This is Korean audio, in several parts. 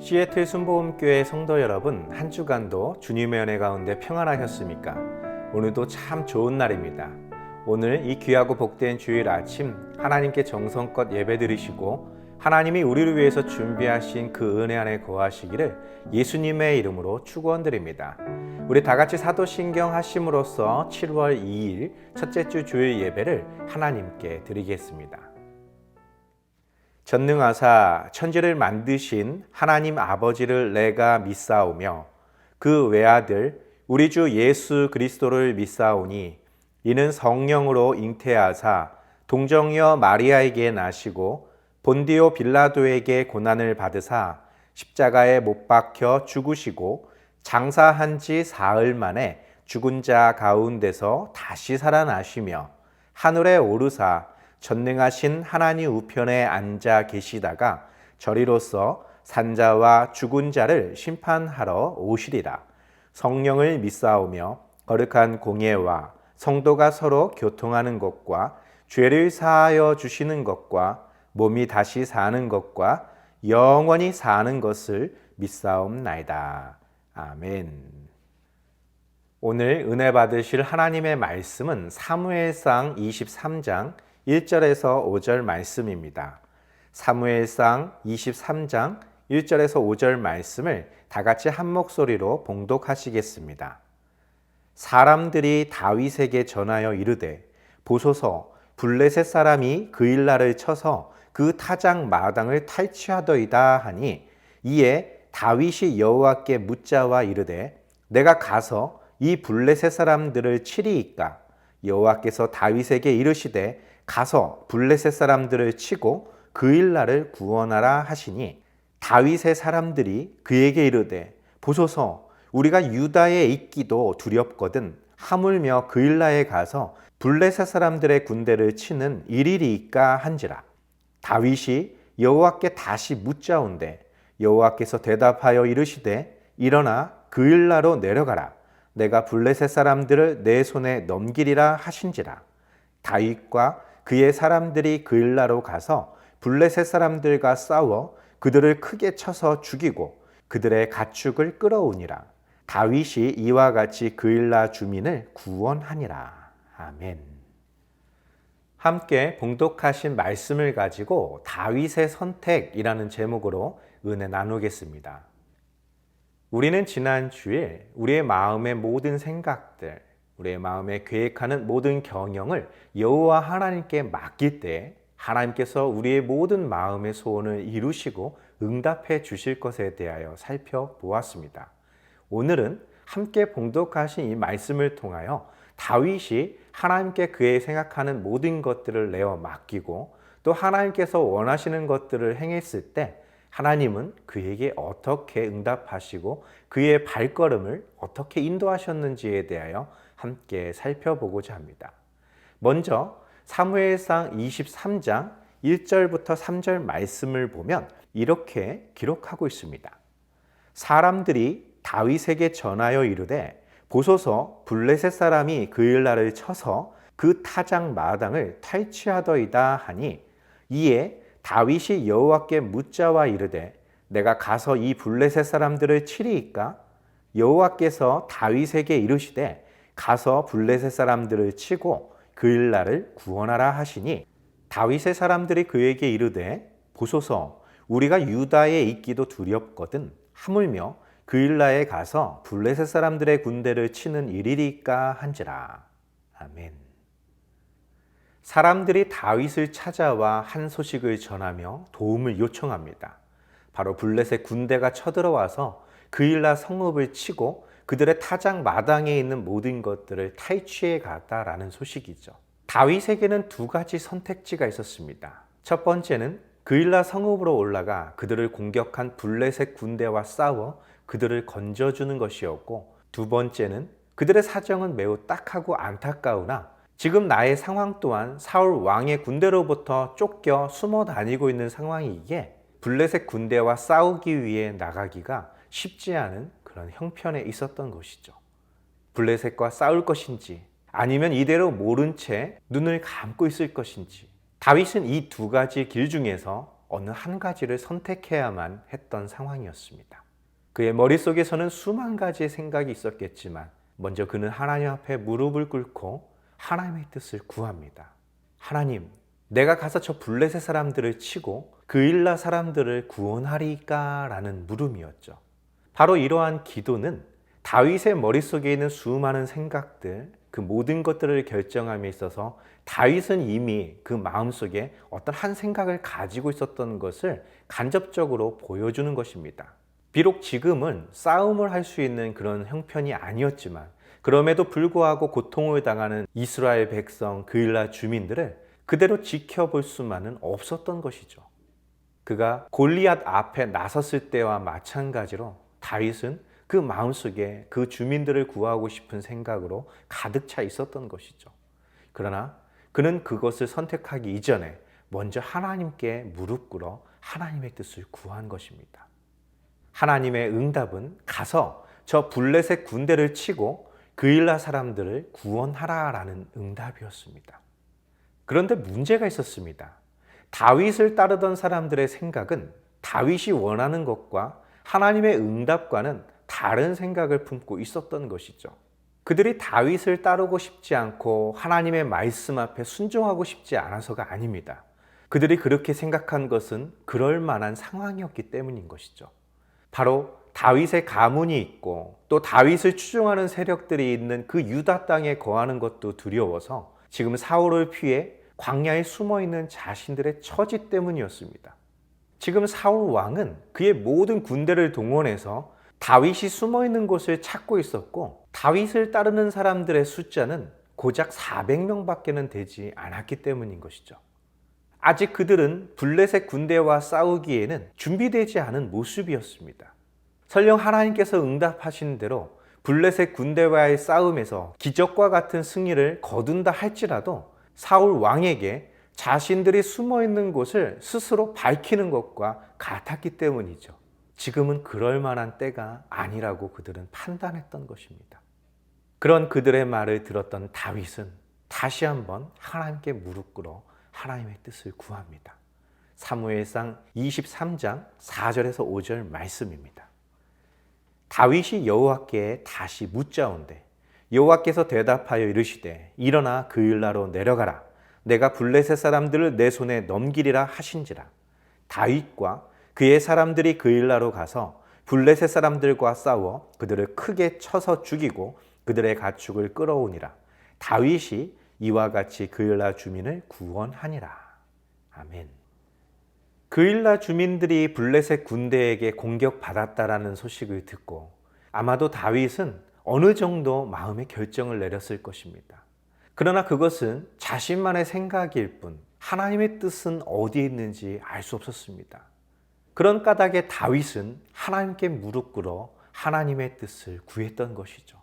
시애틀 순복음교회 성도 여러분, 한 주간도 주님의 은혜 가운데 평안하셨습니까? 오늘도 참 좋은 날입니다. 오늘 이 귀하고 복된 주일 아침 하나님께 정성껏 예배드리시고 하나님이 우리를 위해서 준비하신 그 은혜 안에 거하시기를 예수님의 이름으로 축원드립니다. 우리 다 같이 사도신경 하심으로써 7월 2일 첫째 주 주일 예배를 하나님께 드리겠습니다. 전능하사 천지를 만드신 하나님 아버지를 내가 믿사오며 그 외아들 우리 주 예수 그리스도를 믿사오니 이는 성령으로 잉태하사 동정녀 마리아에게 나시고 본디오 빌라도에게 고난을 받으사 십자가에 못 박혀 죽으시고 장사한 지 사흘 만에 죽은 자 가운데서 다시 살아나시며 하늘에 오르사 전능하신 하나님 우편에 앉아 계시다가 저리로서 산자와 죽은 자를 심판하러 오시리라. 성령을 믿사오며 거룩한 공예와 성도가 서로 교통하는 것과 죄를 사하여 주시는 것과 몸이 다시 사는 것과 영원히 사는 것을 믿사옵나이다. 아멘. 오늘 은혜 받으실 하나님의 말씀은 사무엘상 23장 1절에서 5절 말씀입니다. 사무엘상 23장 1절에서 5절 말씀을 다 같이 한 목소리로 봉독하시겠습니다. 사람들이 다윗에게 전하여 이르되 보소서 블레셋 사람이 그일라를 쳐서 그 타작 마당을 탈취하더이다 하니 이에 다윗이 여호와께 묻자와 이르되 내가 가서 이 블레셋 사람들을 치리이까? 여호와께서 다윗에게 이르시되 가서 블레셋 사람들을 치고 그일라를 구원하라 하시니 다윗의 사람들이 그에게 이르되 보소서 우리가 유다에 있기도 두렵거든 하물며 그일라에 가서 블레셋 사람들의 군대를 치는 일이리이까 한지라. 다윗이 여호와께 다시 묻자온데 여호와께서 대답하여 이르시되 일어나 그일라로 내려가라. 내가 블레셋 사람들을 내 손에 넘기리라 하신지라. 다윗과 그의 사람들이 그일라로 가서 블레셋 사람들과 싸워 그들을 크게 쳐서 죽이고 그들의 가축을 끌어오니라. 다윗이 이와 같이 그일라 주민을 구원하니라. 아멘. 함께 봉독하신 말씀을 가지고 다윗의 선택이라는 제목으로 은혜 나누겠습니다. 우리는 지난 주일 우리의 마음의 모든 생각들, 우리의 마음에 계획하는 모든 경영을 여호와 하나님께 맡길 때 하나님께서 우리의 모든 마음의 소원을 이루시고 응답해 주실 것에 대하여 살펴보았습니다. 오늘은 함께 봉독하신 이 말씀을 통하여 다윗이 하나님께 그의 생각하는 모든 것들을 내어 맡기고 또 하나님께서 원하시는 것들을 행했을 때 하나님은 그에게 어떻게 응답하시고 그의 발걸음을 어떻게 인도하셨는지에 대하여 함께 살펴보고자 합니다. 먼저 사무엘상 23장 1절부터 3절 말씀을 보면 이렇게 기록하고 있습니다. 사람들이 다윗에게 전하여 이르되 보소서 블레셋 사람이 그일라를 쳐서 그 타작 마당을 탈취하더이다 하니 이에 다윗이 여호와께 묻자와 이르되 내가 가서 이 블레셋 사람들을 치리이까? 여호와께서 다윗에게 이르시되 가서 블레셋 사람들을 치고 그일라를 구원하라 하시니 다윗의 사람들이 그에게 이르되 보소서 우리가 유다에 있기도 두렵거든 하물며 그일라에 가서 블레셋 사람들의 군대를 치는 일이리까 한지라. 아멘. 사람들이 다윗을 찾아와 한 소식을 전하며 도움을 요청합니다. 바로 블레셋 군대가 쳐들어와서 그일라 성읍을 치고 그들의 타작 마당에 있는 모든 것들을 탈취해 갔다라는 소식이죠. 다윗에게는 두 가지 선택지가 있었습니다. 첫 번째는 그일라 성읍으로 올라가 그들을 공격한 블레셋 군대와 싸워 그들을 건져주는 것이었고, 두 번째는 그들의 사정은 매우 딱하고 안타까우나 지금 나의 상황 또한 사울 왕의 군대로부터 쫓겨 숨어 다니고 있는 상황이기에 블레셋 군대와 싸우기 위해 나가기가 쉽지 않은 그런 형편에 있었던 것이죠. 블레셋과 싸울 것인지 아니면 이대로 모른 채 눈을 감고 있을 것인지 다윗은 이 두 가지 길 중에서 어느 한 가지를 선택해야만 했던 상황이었습니다. 그의 머릿속에서는 수만 가지의 생각이 있었겠지만 먼저 그는 하나님 앞에 무릎을 꿇고 하나님의 뜻을 구합니다. 하나님, 내가 가서 저 블레셋 사람들을 치고 그일라 사람들을 구원하리까? 라는 물음이었죠. 바로 이러한 기도는 다윗의 머릿속에 있는 수많은 생각들, 그 모든 것들을 결정함에 있어서 다윗은 이미 그 마음속에 어떤 한 생각을 가지고 있었던 것을 간접적으로 보여주는 것입니다. 비록 지금은 싸움을 할 수 있는 그런 형편이 아니었지만 그럼에도 불구하고 고통을 당하는 이스라엘 백성, 그일라 주민들을 그대로 지켜볼 수만은 없었던 것이죠. 그가 골리앗 앞에 나섰을 때와 마찬가지로 다윗은 그 마음속에 그 주민들을 구하고 싶은 생각으로 가득 차 있었던 것이죠. 그러나 그는 그것을 선택하기 이전에 먼저 하나님께 무릎 꿇어 하나님의 뜻을 구한 것입니다. 하나님의 응답은 가서 저 블레셋 군대를 치고 그일라 사람들을 구원하라라는 응답이었습니다. 그런데 문제가 있었습니다. 다윗을 따르던 사람들의 생각은 다윗이 원하는 것과 하나님의 응답과는 다른 생각을 품고 있었던 것이죠. 그들이 다윗을 따르고 싶지 않고 하나님의 말씀 앞에 순종하고 싶지 않아서가 아닙니다. 그들이 그렇게 생각한 것은 그럴 만한 상황이었기 때문인 것이죠. 바로 다윗의 가문이 있고 또 다윗을 추종하는 세력들이 있는 그 유다 땅에 거하는 것도 두려워서 지금 사울을 피해 광야에 숨어 있는 자신들의 처지 때문이었습니다. 지금 사울 왕은 그의 모든 군대를 동원해서 다윗이 숨어 있는 곳을 찾고 있었고 다윗을 따르는 사람들의 숫자는 고작 400명밖에는 되지 않았기 때문인 것이죠. 아직 그들은 블레셋 군대와 싸우기에는 준비되지 않은 모습이었습니다. 설령 하나님께서 응답하신 대로 블레셋 군대와의 싸움에서 기적과 같은 승리를 거둔다 할지라도 사울 왕에게 자신들이 숨어 있는 곳을 스스로 밝히는 것과 같았기 때문이죠. 지금은 그럴 만한 때가 아니라고 그들은 판단했던 것입니다. 그런 그들의 말을 들었던 다윗은 다시 한번 하나님께 무릎 꿇어 하나님의 뜻을 구합니다. 사무엘상 23장 4절에서 5절 말씀입니다. 다윗이 여호와께 다시 묻자온대 여호와께서 대답하여 이르시되 일어나 그일라로 내려가라 내가 블레셋 사람들을 내 손에 넘기리라 하신지라. 다윗과 그의 사람들이 그일라로 가서 블레셋 사람들과 싸워 그들을 크게 쳐서 죽이고 그들의 가축을 끌어오니라. 다윗이 이와 같이 그일라 주민을 구원하니라. 아멘. 그일라 주민들이 블레셋 군대에게 공격받았다라는 소식을 듣고 아마도 다윗은 어느 정도 마음의 결정을 내렸을 것입니다. 그러나 그것은 자신만의 생각일 뿐 하나님의 뜻은 어디에 있는지 알 수 없었습니다. 그런 까닭에 다윗은 하나님께 무릎 꿇어 하나님의 뜻을 구했던 것이죠.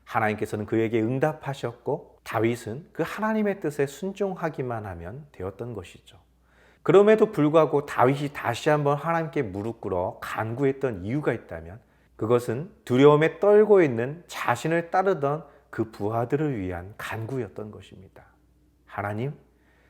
하나님께서는 그에게 응답하셨고 다윗은 그 하나님의 뜻에 순종하기만 하면 되었던 것이죠. 그럼에도 불구하고 다윗이 다시 한번 하나님께 무릎 꿇어 간구했던 이유가 있다면 그것은 두려움에 떨고 있는 자신을 따르던 그 부하들을 위한 간구였던 것입니다. 하나님,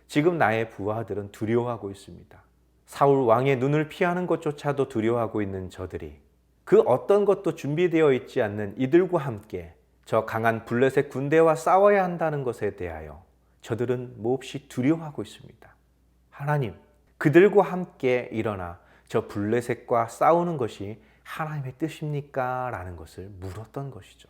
지금 나의 부하들은 두려워하고 있습니다. 사울 왕의 눈을 피하는 것조차도 두려워하고 있는 저들이 그 어떤 것도 준비되어 있지 않는 이들과 함께 저 강한 블레셋 군대와 싸워야 한다는 것에 대하여 저들은 몹시 두려워하고 있습니다. 하나님, 그들과 함께 일어나 저 블레셋과 싸우는 것이 하나님의 뜻입니까? 라는 것을 물었던 것이죠.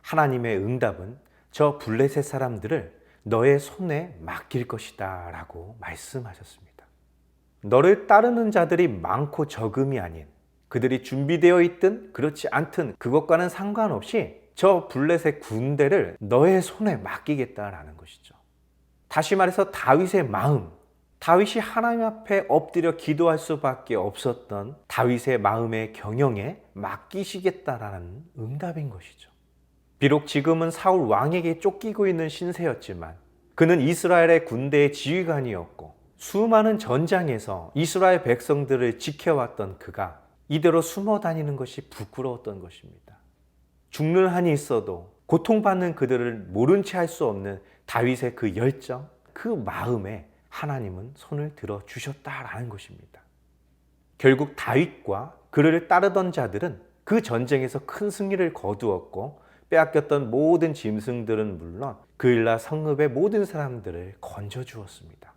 하나님의 응답은 저 블레셋 사람들을 너의 손에 맡길 것이다 라고 말씀하셨습니다. 너를 따르는 자들이 많고 적음이 아닌 그들이 준비되어 있든 그렇지 않든 그것과는 상관없이 저 블레셋 군대를 너의 손에 맡기겠다라는 것이죠. 다시 말해서 다윗의 마음, 다윗이 하나님 앞에 엎드려 기도할 수밖에 없었던 다윗의 마음의 경영에 맡기시겠다라는 응답인 것이죠. 비록 지금은 사울 왕에게 쫓기고 있는 신세였지만 그는 이스라엘의 군대의 지휘관이었고 수많은 전장에서 이스라엘 백성들을 지켜왔던 그가 이대로 숨어 다니는 것이 부끄러웠던 것입니다. 죽는 한이 있어도 고통받는 그들을 모른 채 할 수 없는 다윗의 그 열정, 그 마음에 하나님은 손을 들어 주셨다라는 것입니다. 결국 다윗과 그를 따르던 자들은 그 전쟁에서 큰 승리를 거두었고 빼앗겼던 모든 짐승들은 물론 그일라 성읍의 모든 사람들을 건져주었습니다.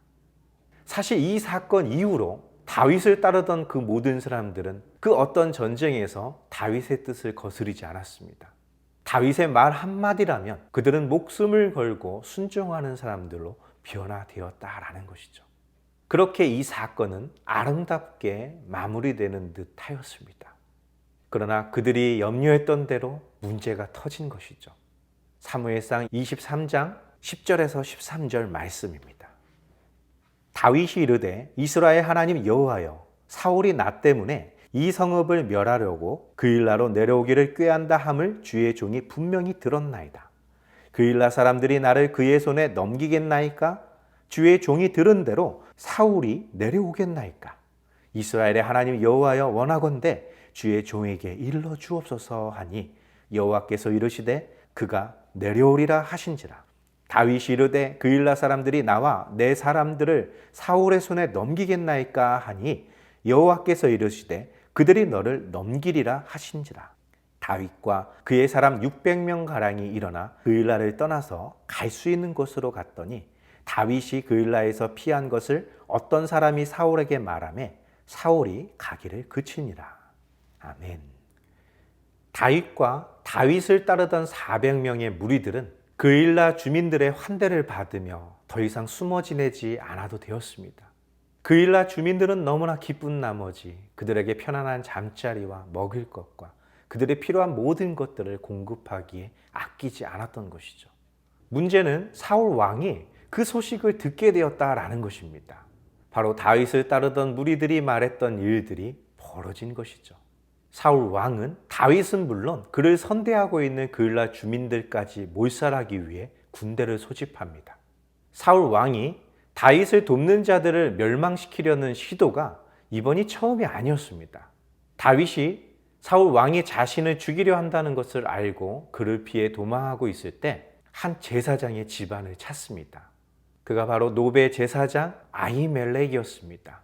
사실 이 사건 이후로 다윗을 따르던 그 모든 사람들은 그 어떤 전쟁에서 다윗의 뜻을 거스르지 않았습니다. 다윗의 말 한마디라면 그들은 목숨을 걸고 순종하는 사람들로 변화되었다라는 것이죠. 그렇게 이 사건은 아름답게 마무리되는 듯 하였습니다. 그러나 그들이 염려했던 대로 문제가 터진 것이죠. 사무엘상 23장 10절에서 13절 말씀입니다. 다윗이 이르되 이스라엘 하나님 여호와여, 사울이 나 때문에 이 성읍을 멸하려고 그일라로 내려오기를 꾀한다 함을 주의 종이 분명히 들었나이다. 그일라 사람들이 나를 그의 손에 넘기겠나이까? 주의 종이 들은 대로 사울이 내려오겠나이까? 이스라엘의 하나님 여호와여, 원하건대 주의 종에게 일러 주옵소서 하니 여호와께서 이르시되 그가 내려오리라 하신지라. 다윗이 이르되 그일라 사람들이 나와 내 사람들을 사울의 손에 넘기겠나이까 하니 여호와께서 이르시되 그들이 너를 넘기리라 하신지라. 다윗과 그의 사람 600명 가량이 일어나 그일라를 떠나서 갈 수 있는 곳으로 갔더니 다윗이 그일라에서 피한 것을 어떤 사람이 사울에게 말하매 사울이 가기를 그치니라. 아멘. 다윗과 다윗을 따르던 400명의 무리들은 그일라 주민들의 환대를 받으며 더 이상 숨어 지내지 않아도 되었습니다. 그일라 주민들은 너무나 기쁜 나머지 그들에게 편안한 잠자리와 먹을 것과 그들의 필요한 모든 것들을 공급하기에 아끼지 않았던 것이죠. 문제는 사울 왕이 그 소식을 듣게 되었다라는 것입니다. 바로 다윗을 따르던 무리들이 말했던 일들이 벌어진 것이죠. 사울 왕은 다윗은 물론 그를 선대하고 있는 그일라 주민들까지 몰살하기 위해 군대를 소집합니다. 사울 왕이 다윗을 돕는 자들을 멸망시키려는 시도가 이번이 처음이 아니었습니다. 다윗이 사울 왕이 자신을 죽이려 한다는 것을 알고 그를 피해 도망하고 있을 때 한 제사장의 집안을 찾습니다. 그가 바로 노베 제사장 아히멜렉이었습니다.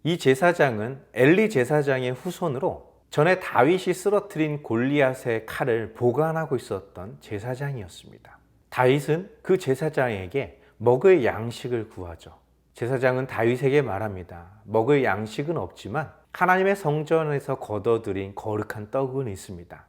이 제사장은 엘리 제사장의 후손으로 전에 다윗이 쓰러뜨린 골리앗의 칼을 보관하고 있었던 제사장이었습니다. 다윗은 그 제사장에게 먹을 양식을 구하죠. 제사장은 다윗에게 말합니다. 먹을 양식은 없지만 하나님의 성전에서 거둬들인 거룩한 떡은 있습니다.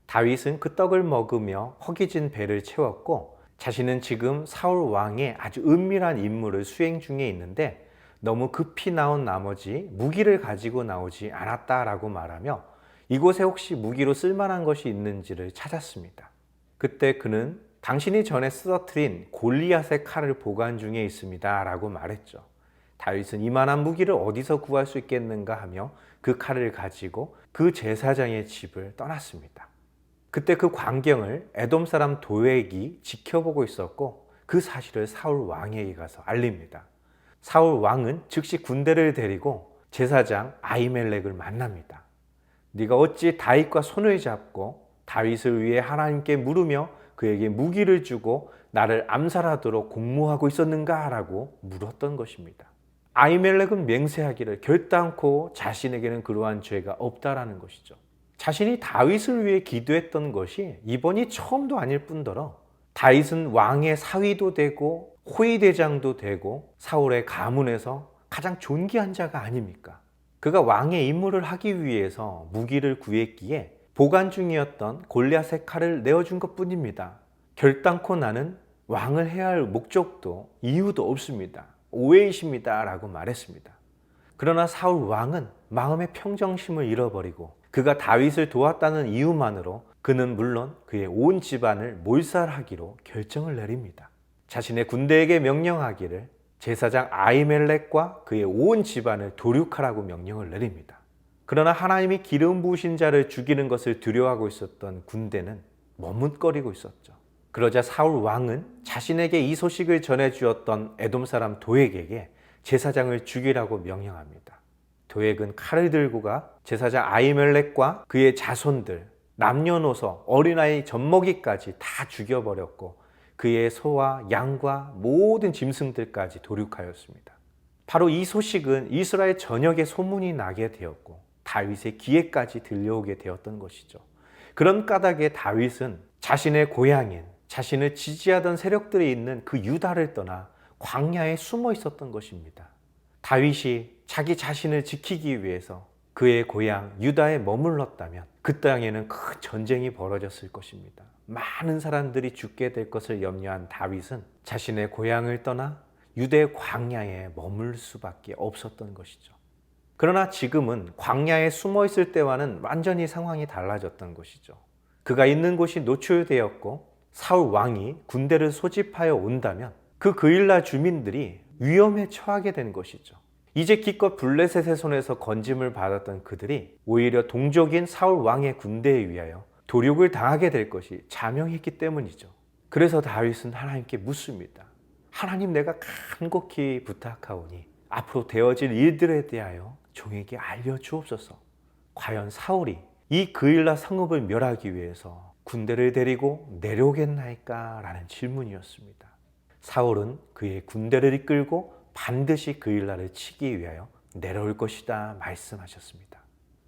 다윗은 그 떡을 먹으며 허기진 배를 채웠고 자신은 지금 사울 왕의 아주 은밀한 임무를 수행 중에 있는데 너무 급히 나온 나머지 무기를 가지고 나오지 않았다라고 말하며 이곳에 혹시 무기로 쓸만한 것이 있는지를 찾았습니다. 그때 그는 당신이 전에 쓰러뜨린 골리앗의 칼을 보관 중에 있습니다 라고 말했죠. 다윗은 이만한 무기를 어디서 구할 수 있겠는가 하며 그 칼을 가지고 그 제사장의 집을 떠났습니다. 그때 그 광경을 에돔 사람 도액이 지켜보고 있었고 그 사실을 사울 왕에게 가서 알립니다. 사울 왕은 즉시 군대를 데리고 제사장 아히멜렉을 만납니다. 네가 어찌 다윗과 손을 잡고 다윗을 위해 하나님께 물으며 그에게 무기를 주고 나를 암살하도록 공모하고 있었는가? 라고 물었던 것입니다. 아히멜렉은 맹세하기를 결단코 자신에게는 그러한 죄가 없다라는 것이죠. 자신이 다윗을 위해 기도했던 것이 이번이 처음도 아닐 뿐더러 다윗은 왕의 사위도 되고 호위대장도 되고 사울의 가문에서 가장 존귀한 자가 아닙니까? 그가 왕의 임무를 하기 위해서 무기를 구했기에 보관 중이었던 골리앗의 칼을 내어준 것뿐입니다. 결단코 나는 왕을 해야 할 목적도 이유도 없습니다. 오해이십니다 라고 말했습니다. 그러나 사울 왕은 마음의 평정심을 잃어버리고 그가 다윗을 도왔다는 이유만으로 그는 물론 그의 온 집안을 몰살하기로 결정을 내립니다. 자신의 군대에게 명령하기를 제사장 아히멜렉과 그의 온 집안을 도륙하라고 명령을 내립니다. 그러나 하나님이 기름 부으신 자를 죽이는 것을 두려워하고 있었던 군대는 머뭇거리고 있었죠. 그러자 사울 왕은 자신에게 이 소식을 전해주었던 에돔 사람 도액에게 제사장을 죽이라고 명령합니다. 도액은 칼을 들고 가 제사장 아히멜렉과 그의 자손들, 남녀노소, 어린아이 젖먹이까지 다 죽여버렸고 그의 소와 양과 모든 짐승들까지 도륙하였습니다. 바로 이 소식은 이스라엘 전역에 소문이 나게 되었고 다윗의 귀에까지 들려오게 되었던 것이죠. 그런 까닭에 다윗은 자신의 고향인, 자신을 지지하던 세력들이 있는 그 유다를 떠나 광야에 숨어 있었던 것입니다. 다윗이 자기 자신을 지키기 위해서 그의 고향 유다에 머물렀다면 그 땅에는 큰 전쟁이 벌어졌을 것입니다. 많은 사람들이 죽게 될 것을 염려한 다윗은 자신의 고향을 떠나 유대 광야에 머물 수밖에 없었던 것이죠. 그러나 지금은 광야에 숨어 있을 때와는 완전히 상황이 달라졌던 것이죠. 그가 있는 곳이 노출되었고 사울 왕이 군대를 소집하여 온다면 그 그일라 주민들이 위험에 처하게 된 것이죠. 이제 기껏 블레셋의 손에서 건짐을 받았던 그들이 오히려 동족인 사울 왕의 군대에 의하여 도륙을 당하게 될 것이 자명했기 때문이죠. 그래서 다윗은 하나님께 묻습니다. 하나님, 내가 간곡히 부탁하오니 앞으로 되어질 일들에 대하여 종에게 알려주옵소서. 과연 사울이 이 그일라 성읍을 멸하기 위해서 군대를 데리고 내려오겠나이까? 라는 질문이었습니다. 사울은 그의 군대를 이끌고 반드시 그일라를 치기 위하여 내려올 것이다 말씀하셨습니다.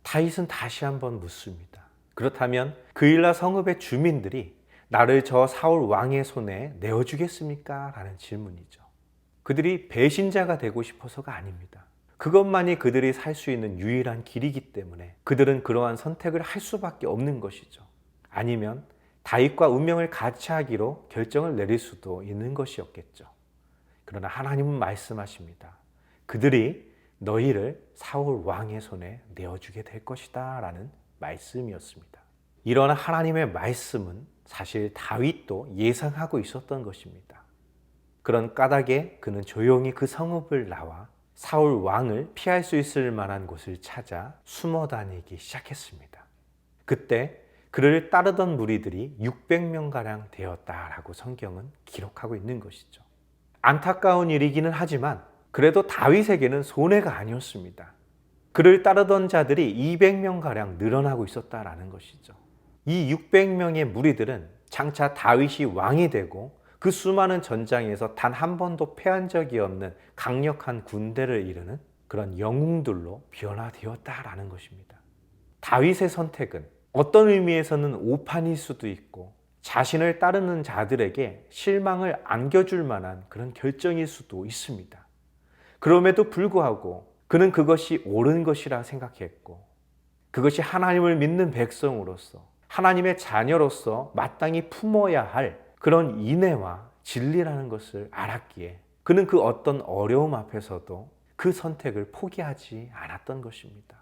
다윗은 다시 한번 묻습니다. 그렇다면 그일라 성읍의 주민들이 나를 저 사울 왕의 손에 내어주겠습니까? 라는 질문이죠. 그들이 배신자가 되고 싶어서가 아닙니다. 그것만이 그들이 살 수 있는 유일한 길이기 때문에 그들은 그러한 선택을 할 수밖에 없는 것이죠. 아니면 다윗과 운명을 같이 하기로 결정을 내릴 수도 있는 것이었겠죠. 그러나 하나님은 말씀하십니다. 그들이 너희를 사울 왕의 손에 내어주게 될 것이다 라는 말씀이었습니다. 이런 하나님의 말씀은 사실 다윗도 예상하고 있었던 것입니다. 그런 까닭에 그는 조용히 그 성읍을 나와 사울 왕을 피할 수 있을 만한 곳을 찾아 숨어 다니기 시작했습니다. 그때 그를 따르던 무리들이 600명가량 되었다라고 성경은 기록하고 있는 것이죠. 안타까운 일이기는 하지만 그래도 다윗에게는 손해가 아니었습니다. 그를 따르던 자들이 200명가량 늘어나고 있었다라는 것이죠. 이 600명의 무리들은 장차 다윗이 왕이 되고 그 수많은 전장에서 단 한 번도 패한 적이 없는 강력한 군대를 이루는 그런 영웅들로 변화되었다라는 것입니다. 다윗의 선택은 어떤 의미에서는 오판일 수도 있고 자신을 따르는 자들에게 실망을 안겨줄 만한 그런 결정일 수도 있습니다. 그럼에도 불구하고 그는 그것이 옳은 것이라 생각했고 그것이 하나님을 믿는 백성으로서 하나님의 자녀로서 마땅히 품어야 할 그런 인애와 진리라는 것을 알았기에 그는 그 어떤 어려움 앞에서도 그 선택을 포기하지 않았던 것입니다.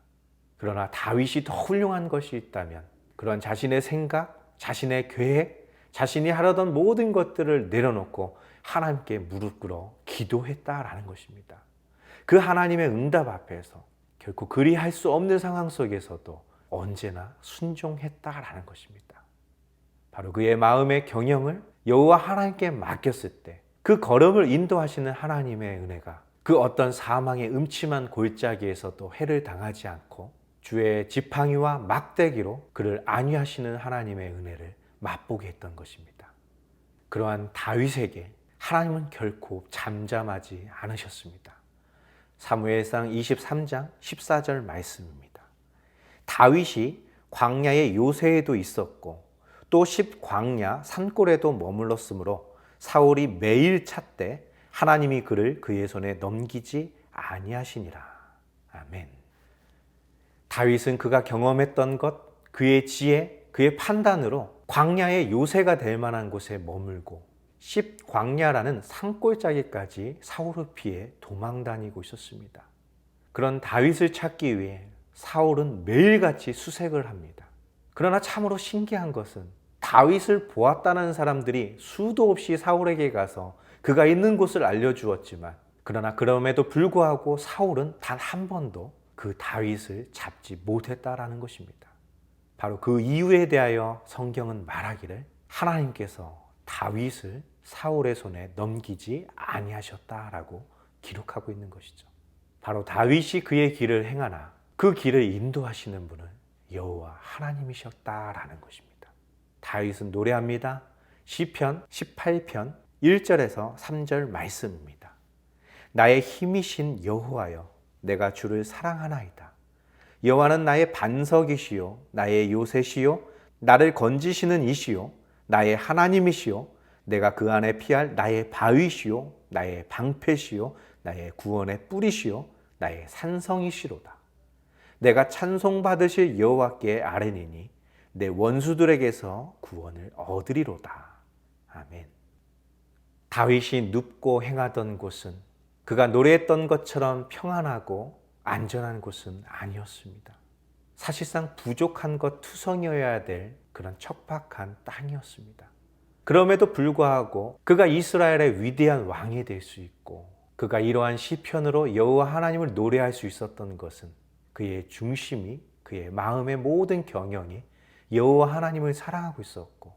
그러나 다윗이 더 훌륭한 것이 있다면 그런 자신의 생각, 자신의 계획, 자신이 하려던 모든 것들을 내려놓고 하나님께 무릎 꿇어 기도했다라는 것입니다. 그 하나님의 응답 앞에서 결코 그리할 수 없는 상황 속에서도 언제나 순종했다라는 것입니다. 바로 그의 마음의 경영을 여호와 하나님께 맡겼을 때 그 걸음을 인도하시는 하나님의 은혜가 그 어떤 사망의 음침한 골짜기에서도 해를 당하지 않고 주의 지팡이와 막대기로 그를 안위하시는 하나님의 은혜를 맛보게 했던 것입니다. 그러한 다윗에게 하나님은 결코 잠잠하지 않으셨습니다. 사무엘상 23장 14절 말씀입니다. 다윗이 광야의 요새에도 있었고 또 십광야 산골에도 머물렀으므로 사울이 매일 찾되 하나님이 그를 그의 손에 넘기지 아니하시니라. 아멘. 다윗은 그가 경험했던 것, 그의 지혜, 그의 판단으로 광야의 요새가 될 만한 곳에 머물고 십광야라는 산골짜기까지 사울을 피해 도망다니고 있었습니다. 그런 다윗을 찾기 위해 사울은 매일같이 수색을 합니다. 그러나 참으로 신기한 것은 다윗을 보았다는 사람들이 수도 없이 사울에게 가서 그가 있는 곳을 알려주었지만 그러나 그럼에도 불구하고 사울은 단 한 번도 그 다윗을 잡지 못했다라는 것입니다. 바로 그 이유에 대하여 성경은 말하기를 하나님께서 다윗을 사울의 손에 넘기지 아니하셨다라고 기록하고 있는 것이죠. 바로 다윗이 그의 길을 행하나 그 길을 인도하시는 분은 여호와 하나님이셨다라는 것입니다. 다윗은 노래합니다. 시편 18편 1절에서 3절 말씀입니다. 나의 힘이신 여호와여, 내가 주를 사랑하나이다. 여호와는 나의 반석이시요 나의 요새시요 나를 건지시는 이시요 나의 하나님이시요 내가 그 안에 피할 나의 바위시요 나의 방패시요 나의 구원의 뿌리시요 나의 산성이시로다. 내가 찬송받으실 여호와께 아뢰니니 내 원수들에게서 구원을 얻으리로다. 아멘. 다윗이 눕고 행하던 곳은 그가 노래했던 것처럼 평안하고 안전한 곳은 아니었습니다. 사실상 부족한 것 투성이어야 될 그런 척박한 땅이었습니다. 그럼에도 불구하고 그가 이스라엘의 위대한 왕이 될 수 있고 그가 이러한 시편으로 여호와 하나님을 노래할 수 있었던 것은 그의 중심이, 그의 마음의 모든 경영이 여호와 하나님을 사랑하고 있었고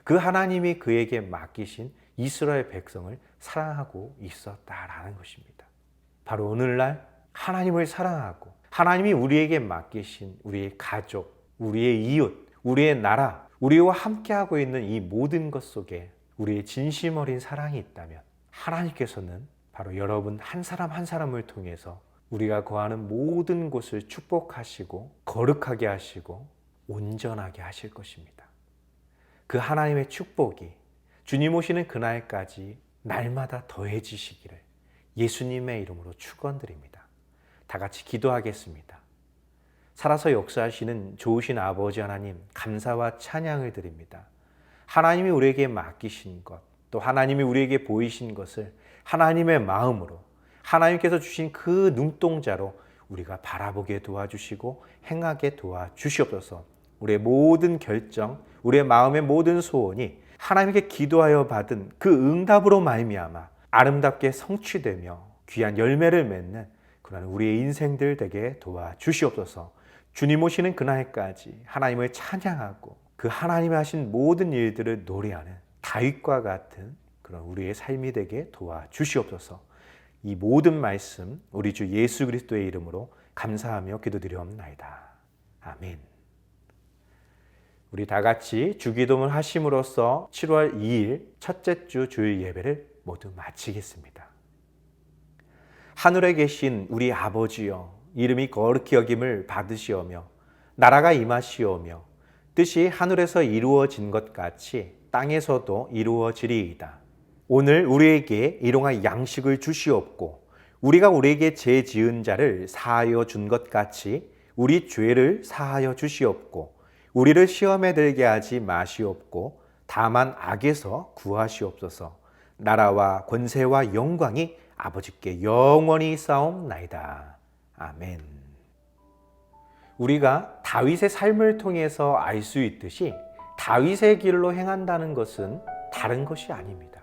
그 하나님이 그에게 맡기신 이스라엘 백성을 사랑하고 있었다라는 것입니다. 바로 오늘날 하나님을 사랑하고 하나님이 우리에게 맡기신 우리의 가족, 우리의 이웃, 우리의 나라, 우리와 함께하고 있는 이 모든 것 속에 우리의 진심 어린 사랑이 있다면 하나님께서는 바로 여러분 한 사람 한 사람을 통해서 우리가 거하는 모든 곳을 축복하시고 거룩하게 하시고 온전하게 하실 것입니다. 그 하나님의 축복이 주님 오시는 그날까지 날마다 더해지시기를 예수님의 이름으로 축원드립니다. 다 같이 기도하겠습니다. 살아서 역사하시는 좋으신 아버지 하나님, 감사와 찬양을 드립니다. 하나님이 우리에게 맡기신 것, 또 하나님이 우리에게 보이신 것을 하나님의 마음으로 하나님께서 주신 그 눈동자로 우리가 바라보게 도와주시고 행하게 도와주시옵소서. 우리의 모든 결정, 우리의 마음의 모든 소원이 하나님께 기도하여 받은 그 응답으로 말미암아 아름답게 성취되며 귀한 열매를 맺는 그런 우리의 인생들 되게 도와주시옵소서. 주님 오시는 그날까지 하나님을 찬양하고 그 하나님이 하신 모든 일들을 노래하는 다윗과 같은 그런 우리의 삶이 되게 도와주시옵소서. 이 모든 말씀 우리 주 예수 그리스도의 이름으로 감사하며 기도드리옵나이다. 아멘. 우리 다 같이 주기도문을 하심으로써 7월 2일 첫째 주 주일 예배를 모두 마치겠습니다. 하늘에 계신 우리 아버지여, 이름이 거룩히 여김을 받으시오며 나라가 임하시오며 뜻이 하늘에서 이루어진 것 같이 땅에서도 이루어지리이다. 오늘 우리에게 일용할 양식을 주시옵고 우리가 우리에게 죄 지은 자를 사하여 준 것 같이 우리 죄를 사하여 주시옵고 우리를 시험에 들게 하지 마시옵고 다만 악에서 구하시옵소서. 나라와 권세와 영광이 아버지께 영원히 있사옵나이다. 아멘. 우리가 다윗의 삶을 통해서 알 수 있듯이 다윗의 길로 행한다는 것은 다른 것이 아닙니다.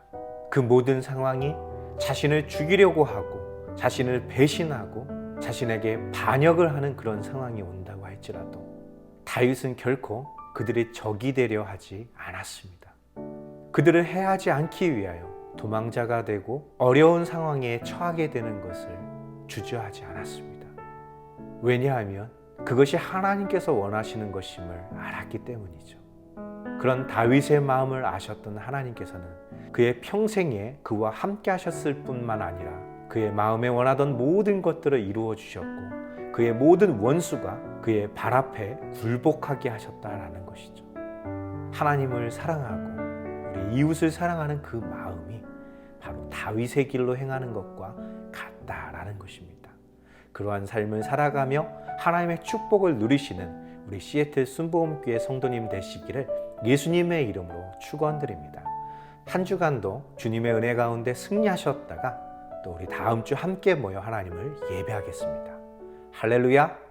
그 모든 상황이 자신을 죽이려고 하고 자신을 배신하고 자신에게 반역을 하는 그런 상황이 온다고 할지라도 다윗은 결코 그들의 적이 되려 하지 않았습니다. 그들을 해하지 않기 위하여 도망자가 되고 어려운 상황에 처하게 되는 것을 주저하지 않았습니다. 왜냐하면 그것이 하나님께서 원하시는 것임을 알았기 때문이죠. 그런 다윗의 마음을 아셨던 하나님께서는 그의 평생에 그와 함께 하셨을 뿐만 아니라 그의 마음에 원하던 모든 것들을 이루어 주셨고 그의 모든 원수가 그의 발 앞에 굴복하게 하셨다라는 것이죠. 하나님을 사랑하고 우리 이웃을 사랑하는 그 마음이 바로 다윗의 길로 행하는 것과 같다라는 것입니다. 그러한 삶을 살아가며 하나님의 축복을 누리시는 우리 시애틀 순복음교회 성도님 되시기를 예수님의 이름으로 축원드립니다. 한 주간도 주님의 은혜 가운데 승리하셨다가 또 우리 다음 주 함께 모여 하나님을 예배하겠습니다. 할렐루야!